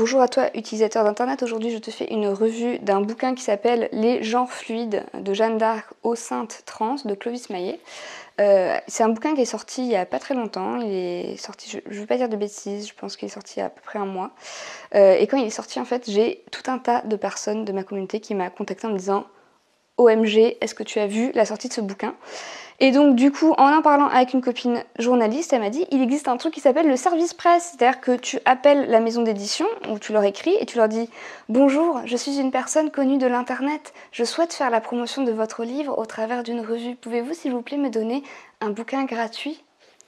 Bonjour à toi utilisateur d'internet, aujourd'hui je te fais une revue d'un bouquin qui s'appelle Les genres fluides de Jeanne d'Arc aux saintes trans de Clovis Maillet. C'est un bouquin qui est sorti il n'y a pas très longtemps, il est sorti, je ne veux pas dire de bêtises, je pense qu'il est sorti il y a à peu près un mois. Et quand il est sorti en fait, j'ai tout un tas de personnes de ma communauté qui m'a contacté en me disant OMG, est-ce que tu as vu la sortie de ce bouquin? Et donc du coup, en parlant avec une copine journaliste, elle m'a dit il existe un truc qui s'appelle le service presse, c'est-à-dire que tu appelles la maison d'édition, ou tu leur écris et tu leur dis bonjour, je suis une personne connue de l'internet, je souhaite faire la promotion de votre livre au travers d'une revue, pouvez-vous s'il vous plaît me donner un bouquin gratuit?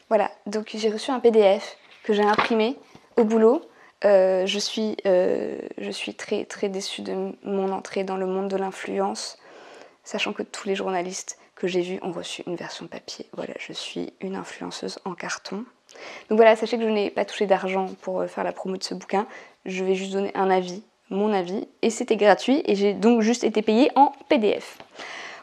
Voilà, donc j'ai reçu un PDF que j'ai imprimé au boulot. Je suis très très déçue de mon entrée dans le monde de l'influence, sachant que tous les journalistes que j'ai vus ont reçu une version papier. Voilà, je suis une influenceuse en carton. Donc voilà, sachez que je n'ai pas touché d'argent pour faire la promo de ce bouquin. Je vais juste donner un avis, mon avis, et c'était gratuit, et j'ai donc juste été payée en PDF.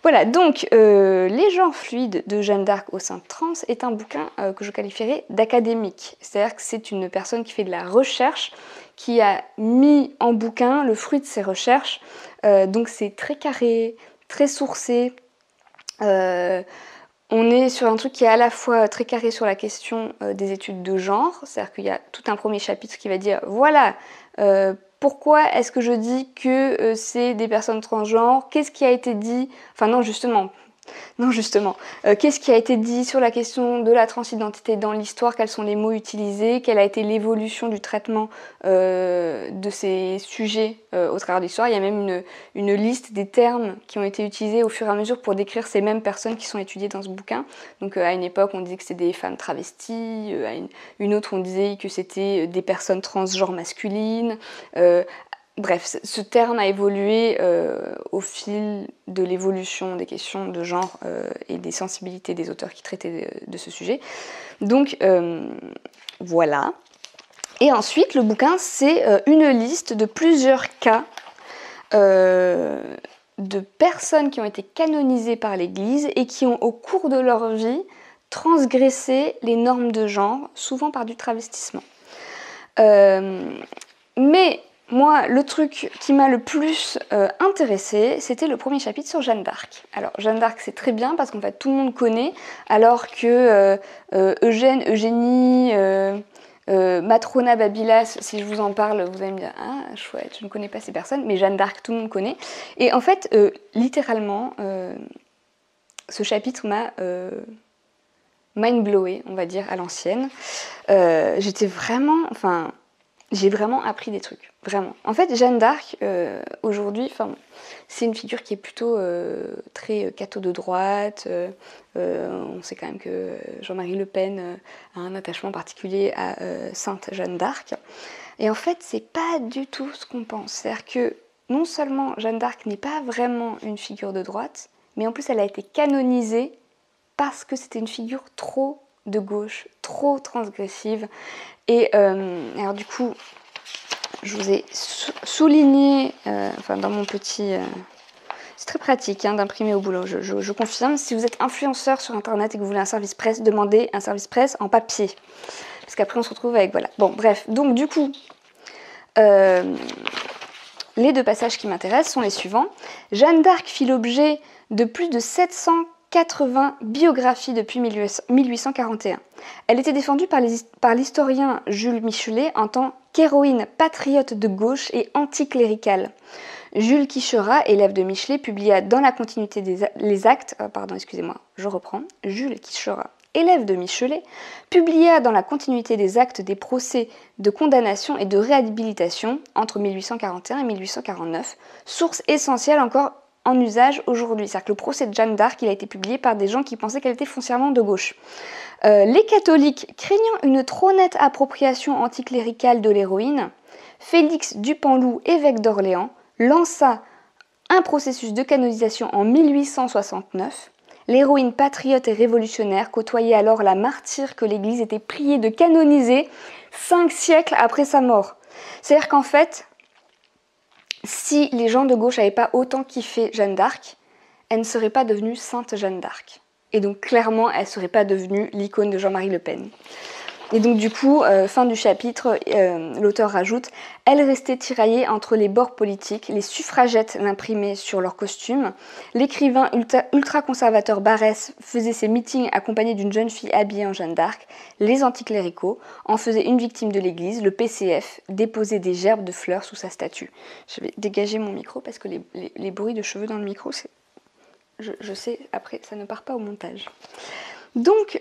Voilà, donc Les genres fluides de Jeanne d'Arc aux saintes trans est un bouquin que je qualifierais d'académique. C'est-à-dire que c'est une personne qui fait de la recherche, qui a mis en bouquin le fruit de ses recherches. Donc c'est très carré, très sourcé. On est sur un truc qui est à la fois très carré sur la question des études de genre, c'est-à-dire qu'il y a tout un premier chapitre qui va dire voilà, pourquoi est-ce que je dis que c'est des personnes transgenres, qu'est-ce qui a été dit, enfin non justement, qu'est-ce qui a été dit sur la question de la transidentité dans l'histoire, quels sont les mots utilisés, quelle a été l'évolution du traitement de ces sujets au travers de l'histoire. Il y a même une liste des termes qui ont été utilisés au fur et à mesure pour décrire ces mêmes personnes qui sont étudiées dans ce bouquin. Donc à une époque, on disait que c'était des femmes travesties, à une autre, on disait que c'était des personnes transgenres masculines. Bref, ce terme a évolué au fil de l'évolution des questions de genre et des sensibilités des auteurs qui traitaient de ce sujet. Donc voilà. Et ensuite, le bouquin, c'est une liste de plusieurs cas de personnes qui ont été canonisées par l'Église et qui ont, au cours de leur vie, transgressé les normes de genre, souvent par du travestissement. Mais moi, le truc qui m'a le plus intéressée, c'était le premier chapitre sur Jeanne d'Arc. Alors, Jeanne d'Arc, c'est très bien parce qu'en fait, tout le monde connaît, alors que Eugénie, Matrona Babylas, si je vous en parle, vous allez me dire « Ah, chouette, je ne connais pas ces personnes », mais Jeanne d'Arc, tout le monde connaît. Et en fait, littéralement, ce chapitre m'a mind-blowé, on va dire, à l'ancienne. J'étais vraiment... Enfin, j'ai vraiment appris des trucs, vraiment. En fait, Jeanne d'Arc, aujourd'hui, c'est une figure qui est plutôt très catho de droite. On sait quand même que Jean-Marie Le Pen a un attachement particulier à Sainte Jeanne d'Arc. Et en fait, c'est pas du tout ce qu'on pense. C'est-à-dire que non seulement Jeanne d'Arc n'est pas vraiment une figure de droite, mais en plus, elle a été canonisée parce que c'était une figure trop de gauche, trop transgressive. Et alors du coup, je vous ai souligné, dans mon petit... c'est très pratique d'imprimer au boulot, je confirme. Si vous êtes influenceur sur internet et que vous voulez un service presse, demandez un service presse en papier. Parce qu'après on se retrouve avec... Voilà. Bon, bref. Donc du coup, les deux passages qui m'intéressent sont les suivants. Jeanne d'Arc fit l'objet de plus de 780 biographies depuis 1841. Elle était défendue par l'historien Jules Michelet en tant qu'héroïne patriote de gauche et anticléricale. Jules Quicherat, élève de Michelet, publia dans la continuité Jules Quicherat, élève de Michelet, publia dans la continuité des actes des procès de condamnation et de réhabilitation entre 1841 et 1849, source essentielle encore en usage aujourd'hui. C'est-à-dire que le procès de Jeanne d'Arc, il a été publié par des gens qui pensaient qu'elle était foncièrement de gauche. Les catholiques, craignant une trop nette appropriation anticléricale de l'héroïne, Félix Dupanloup, évêque d'Orléans, lança un processus de canonisation en 1869. L'héroïne patriote et révolutionnaire côtoyait alors la martyre que l'Église était priée de canoniser 5 siècles après sa mort. C'est-à-dire qu'en fait, si les gens de gauche n'avaient pas autant kiffé Jeanne d'Arc, elle ne serait pas devenue Sainte Jeanne d'Arc. Et donc clairement, elle ne serait pas devenue l'icône de Jean-Marie Le Pen. Et donc du coup, fin du chapitre, l'auteur rajoute « Elle restait tiraillée entre les bords politiques, les suffragettes l'imprimaient sur leurs costumes, l'écrivain ultra-conservateur Barrès faisait ses meetings accompagné d'une jeune fille habillée en Jeanne d'Arc, les anticléricaux en faisaient une victime de l'église, le PCF déposait des gerbes de fleurs sous sa statue. » Je vais dégager mon micro parce que les bruits de cheveux dans le micro, c'est... Je sais, après, ça ne part pas au montage. Donc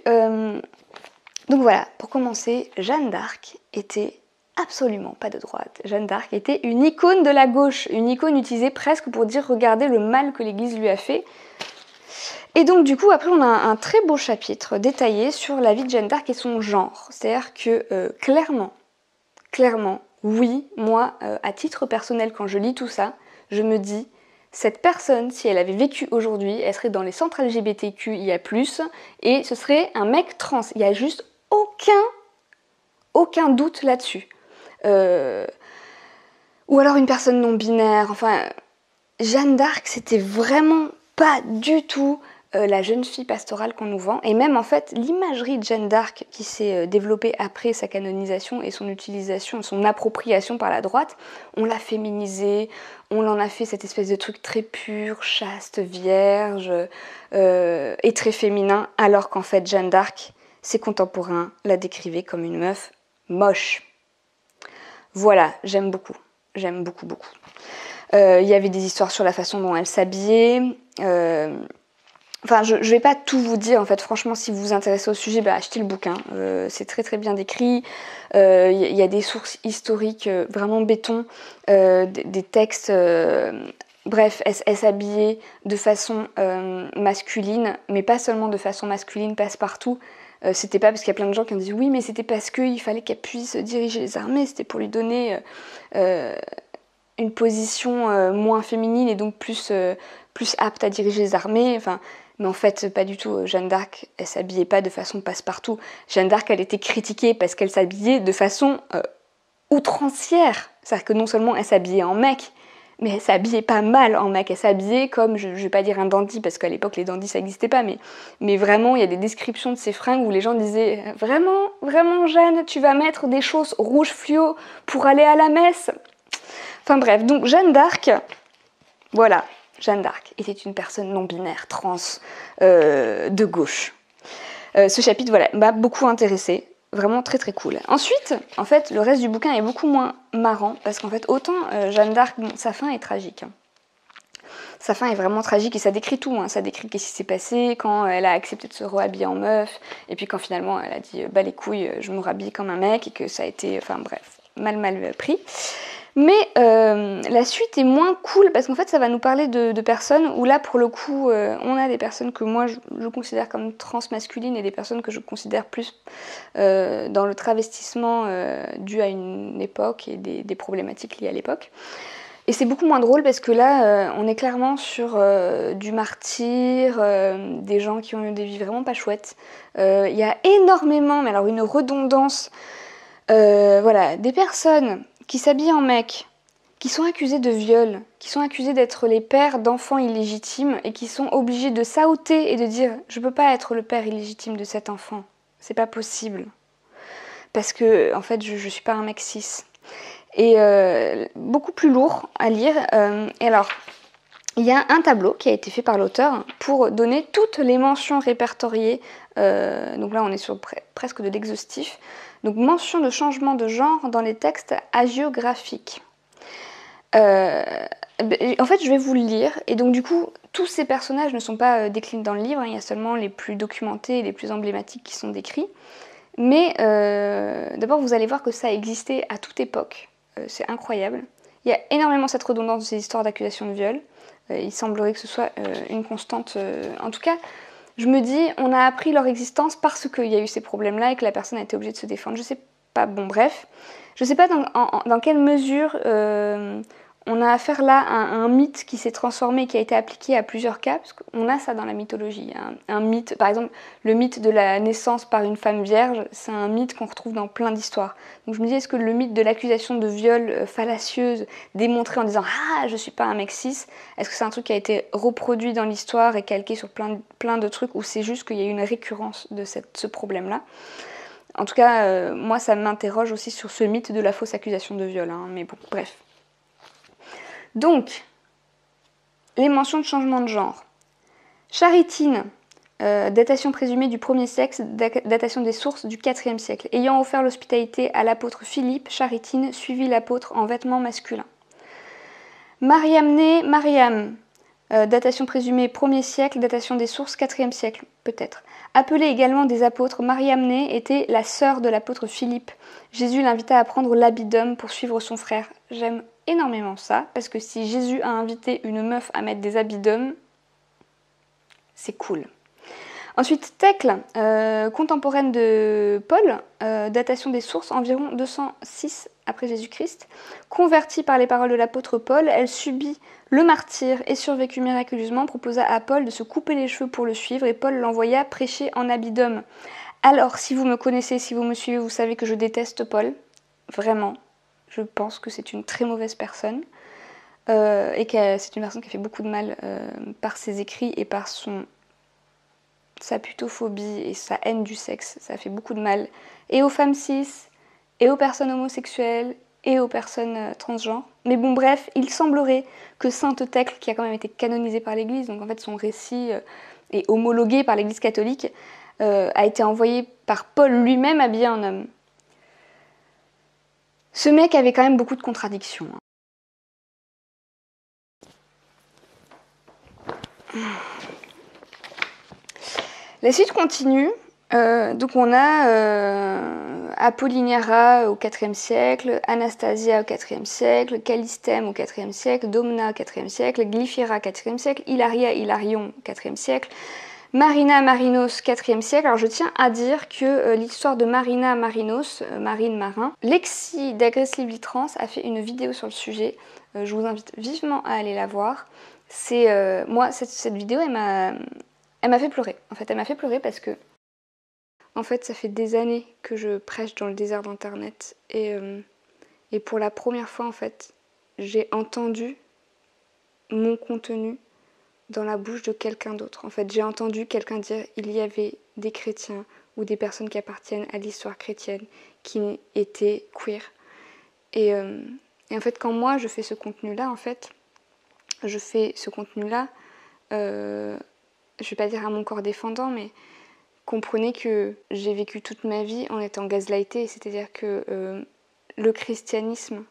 voilà, pour commencer, Jeanne d'Arc était absolument pas de droite. Jeanne d'Arc était une icône de la gauche, une icône utilisée presque pour dire regardez le mal que l'Église lui a fait. Et donc du coup, après on a un très beau chapitre détaillé sur la vie de Jeanne d'Arc et son genre. C'est-à-dire que clairement, oui, moi, à titre personnel, quand je lis tout ça, je me dis... Cette personne, si elle avait vécu aujourd'hui, elle serait dans les centres LGBTQIA+, et ce serait un mec trans. Il n'y a juste aucun doute là-dessus. Ou alors une personne non binaire. Enfin, Jeanne d'Arc, c'était vraiment pas du tout la jeune fille pastorale qu'on nous vend. Et même en fait, l'imagerie de Jeanne d'Arc qui s'est développée après sa canonisation et son utilisation, son appropriation par la droite, on l'a féminisée, on en a fait cette espèce de truc très pur, chaste, vierge et très féminin, alors qu'en fait Jeanne d'Arc, ses contemporains la décrivaient comme une meuf moche. Voilà, j'aime beaucoup. Il y avait des histoires sur la façon dont elle s'habillait. Enfin, je vais pas tout vous dire, en fait, franchement, si vous vous intéressez au sujet, achetez le bouquin, c'est très très bien décrit, il y a des sources historiques vraiment béton, des textes, bref, elle s'habillait de façon masculine, mais pas seulement de façon masculine, passe-partout, c'était pas parce qu'il y a plein de gens qui ont dit oui, mais c'était parce qu'il fallait qu'elle puisse diriger les armées, c'était pour lui donner une position moins féminine et donc plus apte à diriger les armées, enfin... Mais en fait, pas du tout. Jeanne d'Arc, elle s'habillait pas de façon passe-partout. Jeanne d'Arc, elle était critiquée parce qu'elle s'habillait de façon outrancière. C'est-à-dire que non seulement elle s'habillait en mec, mais elle s'habillait pas mal en mec. Elle s'habillait comme, je vais pas dire un dandy, parce qu'à l'époque, les dandys, ça n'existait pas, mais vraiment, il y a des descriptions de ces fringues où les gens disaient « Vraiment, Jeanne, tu vas mettre des choses rouges fluo pour aller à la messe ?» Enfin bref, donc Jeanne d'Arc, voilà. Jeanne d'Arc était une personne non-binaire, trans, de gauche. Ce chapitre, voilà, m'a beaucoup intéressée, vraiment très très cool. Ensuite, en fait, le reste du bouquin est beaucoup moins marrant, parce qu'en fait, autant Jeanne d'Arc, bon, sa fin est tragique. Sa fin est vraiment tragique et ça décrit tout, hein. Ça décrit qu'est-ce qui s'est passé quand elle a accepté de se réhabiller en meuf, et puis quand finalement elle a dit bah les couilles, je me rhabille comme un mec, et que ça a été, enfin bref, mal pris. Mais la suite est moins cool parce qu'en fait ça va nous parler de personnes où là pour le coup on a des personnes que moi je considère comme transmasculines et des personnes que je considère plus dans le travestissement dû à une époque et des problématiques liées à l'époque. Et c'est beaucoup moins drôle parce que là on est clairement sur du martyr, des gens qui ont eu des vies vraiment pas chouettes. Il y a énormément, mais alors une redondance, voilà, des personnes qui s'habillent en mec, qui sont accusés de viol, qui sont accusés d'être les pères d'enfants illégitimes et qui sont obligés de s'outer et de dire « je peux pas être le père illégitime de cet enfant, c'est pas possible, parce que en fait je suis pas un mec cis ». Et beaucoup plus lourd à lire. Et alors, il y a un tableau qui a été fait par l'auteur pour donner toutes les mentions répertoriées, donc là on est sur presque de l'exhaustif, donc mention de changement de genre dans les textes hagiographiques. En fait je vais vous le lire, et donc du coup tous ces personnages ne sont pas déclinés dans le livre, hein, il y a seulement les plus documentés et les plus emblématiques qui sont décrits, mais d'abord vous allez voir que ça existait à toute époque, c'est incroyable. Il y a énormément cette redondance de ces histoires d'accusation de viol, il semblerait que ce soit une constante, en tout cas je me dis, on a appris leur existence parce qu'il y a eu ces problèmes-là et que la personne a été obligée de se défendre. Je sais pas, bon bref. Je sais pas dans quelle mesure on a affaire là à un mythe qui s'est transformé et qui a été appliqué à plusieurs cas, parce qu'on a ça dans la mythologie. Hein. Un mythe, par exemple, le mythe de la naissance par une femme vierge, c'est un mythe qu'on retrouve dans plein d'histoires. Donc je me dis, est-ce que le mythe de l'accusation de viol fallacieuse, démontré en disant « Ah, je suis pas un mec cis », est-ce que c'est un truc qui a été reproduit dans l'histoire et calqué sur plein de trucs, ou c'est juste qu'il y a eu une récurrence de ce problème-là ? En tout cas, moi, ça m'interroge aussi sur ce mythe de la fausse accusation de viol, hein, mais bon, bref. Donc, les mentions de changement de genre. Charitine, datation présumée du 1er siècle, datation des sources du 4e siècle. Ayant offert l'hospitalité à l'apôtre Philippe, Charitine suivit l'apôtre en vêtements masculins. Mariamné, Mariam, datation présumée 1er siècle, datation des sources 4e siècle, peut-être. Appelée également des apôtres, Mariamné était la sœur de l'apôtre Philippe. Jésus l'invita à prendre l'habit d'homme pour suivre son frère. J'aime énormément ça, parce que si Jésus a invité une meuf à mettre des habits d'homme, c'est cool. Ensuite, Thècle, contemporaine de Paul, datation des sources environ 206 après Jésus-Christ. Convertie par les paroles de l'apôtre Paul, elle subit le martyre et survécut miraculeusement, proposa à Paul de se couper les cheveux pour le suivre et Paul l'envoya prêcher en habit d'homme. Alors, si vous me connaissez, si vous me suivez, vous savez que je déteste Paul. Vraiment, je pense que c'est une très mauvaise personne et que c'est une personne qui a fait beaucoup de mal par ses écrits et par sa putophobie et sa haine du sexe. Ça a fait beaucoup de mal et aux femmes cis, et aux personnes homosexuelles, et aux personnes transgenres. Mais bon, bref, il semblerait que Sainte Thècle, qui a quand même été canonisée par l'Église, donc en fait son récit est homologué par l'Église catholique, a été envoyé par Paul lui-même habillé en homme. Ce mec avait quand même beaucoup de contradictions. La suite continue. Donc on a Apollinaira au IVe siècle, Anastasia au IVe siècle, Calistème au IVe siècle, Domna au IVe siècle, Glyphyra au IVe siècle, Hilaria Hilarion au IVe siècle, Marina Marinos IVe siècle. Alors je tiens à dire que l'histoire de Marina Marinos, Marine Marin, Lexi d'Aggressive Litrans a fait une vidéo sur le sujet. Je vous invite vivement à aller la voir. Moi cette vidéo elle m'a fait pleurer. En fait, elle m'a fait pleurer parce que, en fait, ça fait des années que je prêche dans le désert d'internet et pour la première fois, en fait, j'ai entendu mon contenu dans la bouche de quelqu'un d'autre. En fait, j'ai entendu quelqu'un dire il y avait des chrétiens ou des personnes qui appartiennent à l'histoire chrétienne qui étaient queer. Et en fait, quand moi je fais ce contenu-là, en fait, je fais ce contenu-là. Je vais pas dire à mon corps défendant, mais comprenez que j'ai vécu toute ma vie en étant gaslightée, c'est-à-dire que le christianisme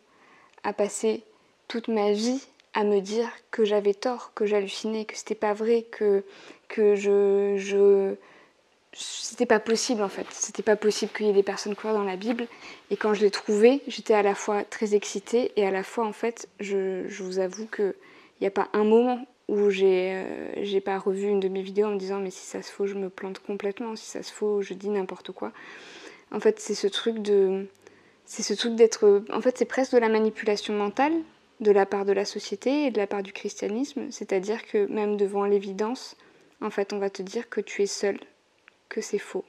a passé toute ma vie à me dire que j'avais tort, que j'hallucinais, que c'était pas vrai, que c'était pas possible en fait. C'était pas possible qu'il y ait des personnes queer dans la Bible. Et quand je l'ai trouvé, j'étais à la fois très excitée et à la fois en fait, je vous avoue qu'il n'y a pas un moment où j'ai pas revu une de mes vidéos en me disant mais si ça se faut je me plante complètement, si ça se faut je dis n'importe quoi. En fait c'est ce truc d'être, en fait c'est presque de la manipulation mentale de la part de la société et de la part du christianisme, c'est-à-dire que même devant l'évidence, en fait on va te dire que tu es seul, que c'est faux,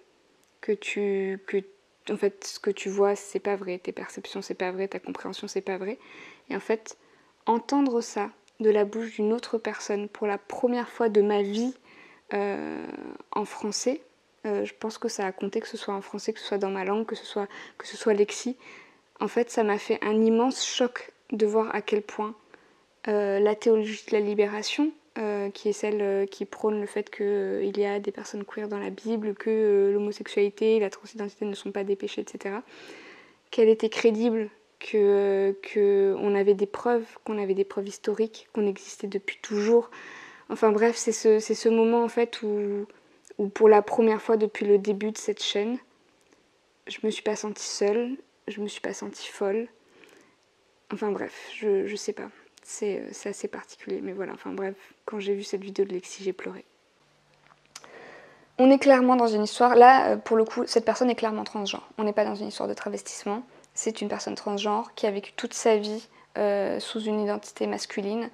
en fait ce que tu vois c'est pas vrai, tes perceptions c'est pas vrai, ta compréhension c'est pas vrai, et en fait entendre ça de la bouche d'une autre personne pour la première fois de ma vie en français. Je pense que ça a compté que ce soit en français, que ce soit dans ma langue, que ce soit Lexi. En fait, ça m'a fait un immense choc de voir à quel point la théologie de la libération, qui est celle qui prône le fait qu'il y a des personnes queer dans la Bible, que l'homosexualité et la transidentité ne sont pas des péchés, etc., qu'elle était crédible, qu'on avait des preuves, historiques, qu'on existait depuis toujours. Enfin bref, c'est ce moment en fait où pour la première fois depuis le début de cette chaîne, je me suis pas sentie seule, je me suis pas sentie folle. Enfin bref, je sais pas, c'est assez particulier, mais voilà, enfin bref, quand j'ai vu cette vidéo de Lexi, j'ai pleuré. On est clairement dans une histoire, là pour le coup, cette personne est clairement transgenre. On n'est pas dans une histoire de travestissement. C'est une personne transgenre qui a vécu toute sa vie sous une identité masculine,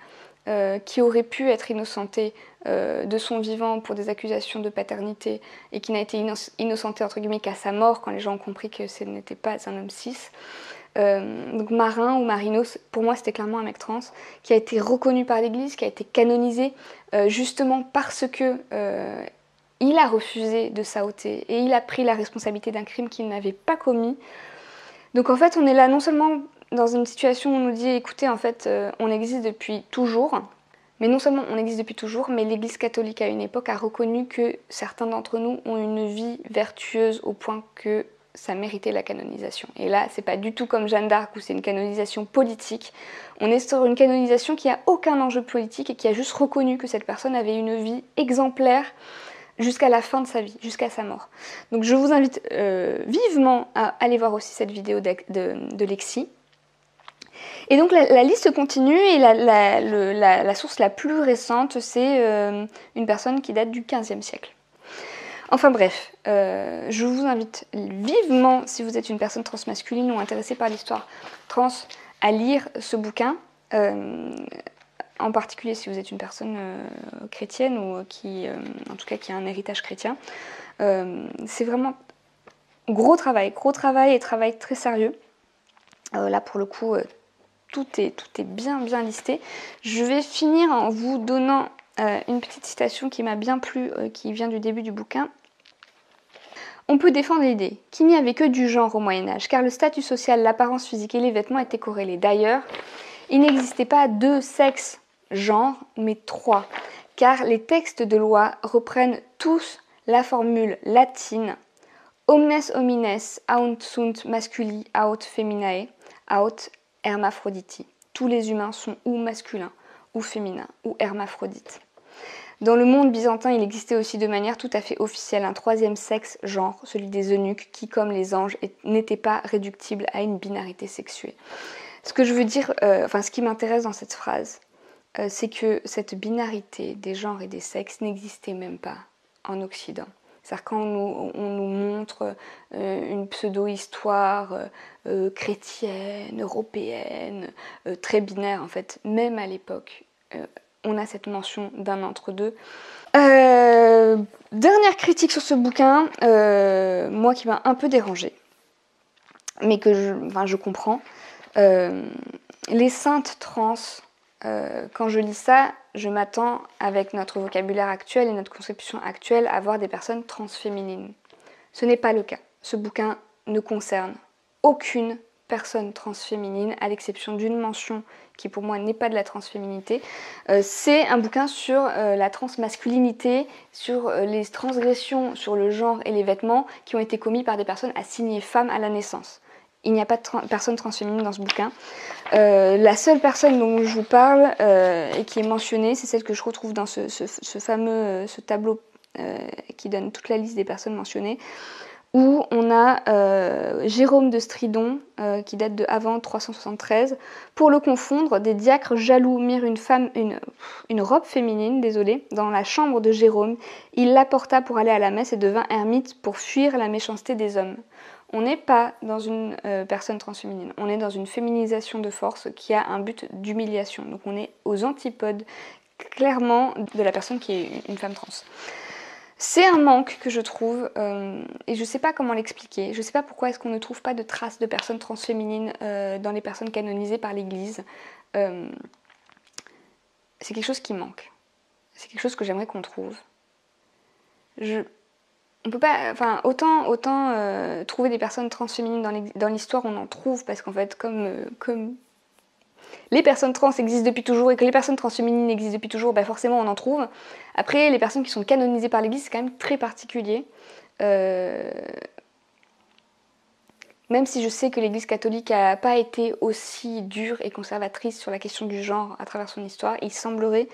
qui aurait pu être innocentée de son vivant pour des accusations de paternité et qui n'a été innocentée entre guillemets qu'à sa mort quand les gens ont compris que ce n'était pas un homme cis. Donc Marin ou Marinos, pour moi c'était clairement un mec trans qui a été reconnu par l'Église, qui a été canonisé justement parce que il a refusé de s'outer et il a pris la responsabilité d'un crime qu'il n'avait pas commis. Donc en fait, on est là non seulement dans une situation où on nous dit, écoutez, en fait, on existe depuis toujours, mais non seulement on existe depuis toujours, mais l'Église catholique à une époque a reconnu que certains d'entre nous ont une vie vertueuse au point que ça méritait la canonisation. Et là, c'est pas du tout comme Jeanne d'Arc où c'est une canonisation politique. On est sur une canonisation qui a aucun enjeu politique et qui a juste reconnu que cette personne avait une vie exemplaire jusqu'à la fin de sa vie, jusqu'à sa mort. Donc je vous invite vivement à aller voir aussi cette vidéo de Lexi. Et donc la liste continue et la source la plus récente, c'est une personne qui date du XVe siècle. Enfin bref, je vous invite vivement, si vous êtes une personne transmasculine ou intéressée par l'histoire trans, à lire ce bouquin. En particulier si vous êtes une personne chrétienne ou qui, en tout cas, qui a un héritage chrétien. C'est vraiment gros travail et travail très sérieux. Là, pour le coup, tout est bien listé. Je vais finir en vous donnant une petite citation qui m'a bien plu, qui vient du début du bouquin. On peut défendre l'idée qu'il n'y avait que du genre au Moyen-Âge, car le statut social, l'apparence physique et les vêtements étaient corrélés. D'ailleurs, il n'existait pas 2 sexes genres, mais 3, car les textes de loi reprennent tous la formule latine omnes homines aunt sunt masculi aut feminae aut hermaphroditi. Tous les humains sont ou masculins, ou féminins, ou hermaphrodites. Dans le monde byzantin, il existait aussi de manière tout à fait officielle un 3e sexe genre, celui des eunuques, qui, comme les anges, n'était pas réductible à une binarité sexuée. Ce que je veux dire, ce qui m'intéresse dans cette phrase, c'est que cette binarité des genres et des sexes n'existait même pas en Occident. C'est-à-dire quand on nous montre une pseudo-histoire chrétienne, européenne, très binaire en fait, même à l'époque, on a cette mention d'un entre-deux. Dernière critique sur ce bouquin, moi qui m'a un peu dérangée, mais que je comprends. Les saintes trans, quand je lis ça, je m'attends, avec notre vocabulaire actuel et notre conception actuelle, à voir des personnes transféminines. Ce n'est pas le cas. Ce bouquin ne concerne aucune personne transféminine, à l'exception d'une mention qui pour moi n'est pas de la transféminité. C'est un bouquin sur la transmasculinité, sur les transgressions sur le genre et les vêtements qui ont été commis par des personnes assignées femmes à la naissance. Il n'y a pas de personne transféminine dans ce bouquin. La seule personne dont je vous parle et qui est mentionnée, c'est celle que je retrouve dans ce fameux tableau qui donne toute la liste des personnes mentionnées, où on a Jérôme de Stridon, qui date de avant 373. Pour le confondre, des diacres jaloux mirent une robe féminine, dans la chambre de Jérôme. Il la porta pour aller à la messe et devint ermite pour fuir la méchanceté des hommes. On n'est pas dans une personne transféminine, on est dans une féminisation de force qui a un but d'humiliation. Donc on est aux antipodes clairement de la personne qui est une femme trans. C'est un manque que je trouve, et je ne sais pas comment l'expliquer. Je ne sais pas pourquoi est-ce qu'on ne trouve pas de traces de personnes transféminines dans les personnes canonisées par l'Église. C'est quelque chose qui manque. C'est quelque chose que j'aimerais qu'on trouve. On peut pas, autant trouver des personnes transféminines dans l'histoire, on en trouve, parce qu'en fait, comme les personnes trans existent depuis toujours et que les personnes transféminines existent depuis toujours, forcément on en trouve. Après, les personnes qui sont canonisées par l'Église, c'est quand même très particulier. Même si je sais que l'Église catholique n'a pas été aussi dure et conservatrice sur la question du genre à travers son histoire, il semblerait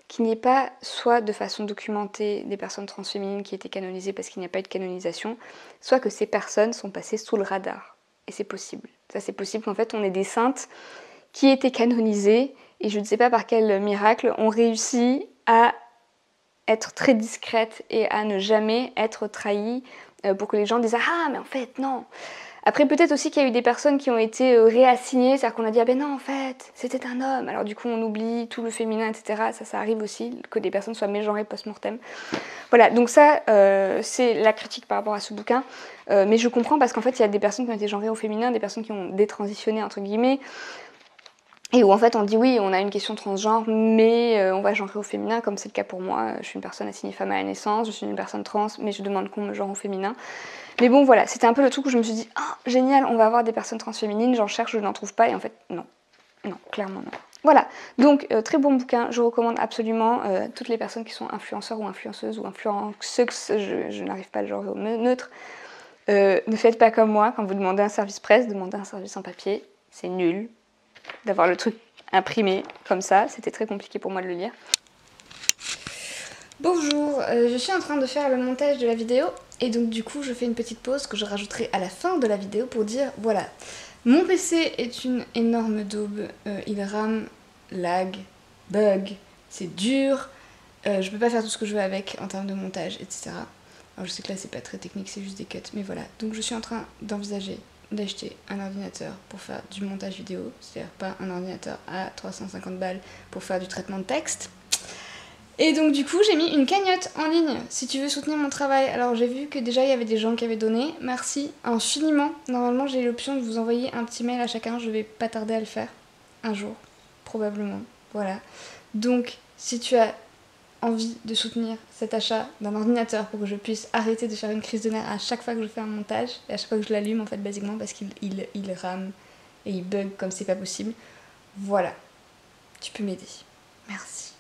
qu'il n'y ait pas, soit de façon documentée, des personnes transféminines qui étaient canonisées parce qu'il n'y a pas eu de canonisation, soit que ces personnes sont passées sous le radar. Et c'est possible. Ça, c'est possible qu'en fait on ait des saintes qui étaient canonisées et je ne sais pas par quel miracle ont réussi à être très discrètes et à ne jamais être trahies pour que les gens disent « Ah, mais en fait, non !» Après, peut-être aussi qu'il y a eu des personnes qui ont été réassignées, c'est-à-dire qu'on a dit « Ah ben non, en fait, c'était un homme !» Alors du coup, on oublie tout le féminin, etc. Ça arrive aussi, que des personnes soient mégenrées post-mortem. Voilà, donc ça, c'est la critique par rapport à ce bouquin. Mais je comprends parce qu'en fait, il y a des personnes qui ont été genrées au féminin, des personnes qui ont détransitionné, entre guillemets. et où en fait on dit oui, on a une question transgenre, mais on va genrer au féminin, comme c'est le cas pour moi. Je suis une personne assignée femme à la naissance, je suis une personne trans, mais je demande qu'on me genre au féminin. Mais bon voilà, c'était un peu le truc où je me suis dit, ah génial, on va avoir des personnes transféminines, j'en cherche, je n'en trouve pas, et en fait non, non, clairement non. Voilà, donc très bon bouquin, je recommande absolument toutes les personnes qui sont influenceurs ou influenceuses ou influenceuses, je n'arrive pas à le genre neutre. Ne faites pas comme moi, quand vous demandez un service presse, demandez un service en papier, c'est nul d'avoir le truc imprimé comme ça, c'était très compliqué pour moi de le lire. Bonjour, je suis en train de faire le montage de la vidéo et donc du coup je fais une petite pause que je rajouterai à la fin de la vidéo pour dire voilà, mon PC est une énorme daube, il rame, lag, bug, c'est dur, je peux pas faire tout ce que je veux avec en termes de montage, etc. Alors je sais que là c'est pas très technique, c'est juste des cuts, mais voilà. Donc je suis en train d'envisager d'acheter un ordinateur pour faire du montage vidéo, c'est-à-dire pas un ordinateur à 350 balles pour faire du traitement de texte. Et donc du coup j'ai mis une cagnotte en ligne si tu veux soutenir mon travail. Alors j'ai vu que déjà il y avait des gens qui avaient donné, merci infiniment. Normalement j'ai l'option de vous envoyer un petit mail à chacun, je vais pas tarder à le faire, un jour, probablement, voilà. Donc si tu as envie de soutenir cet achat d'un ordinateur pour que je puisse arrêter de faire une crise de nerfs à chaque fois que je fais un montage et à chaque fois que je l'allume en fait basiquement parce qu'il rame et il bug comme c'est pas possible, voilà, tu peux m'aider, merci.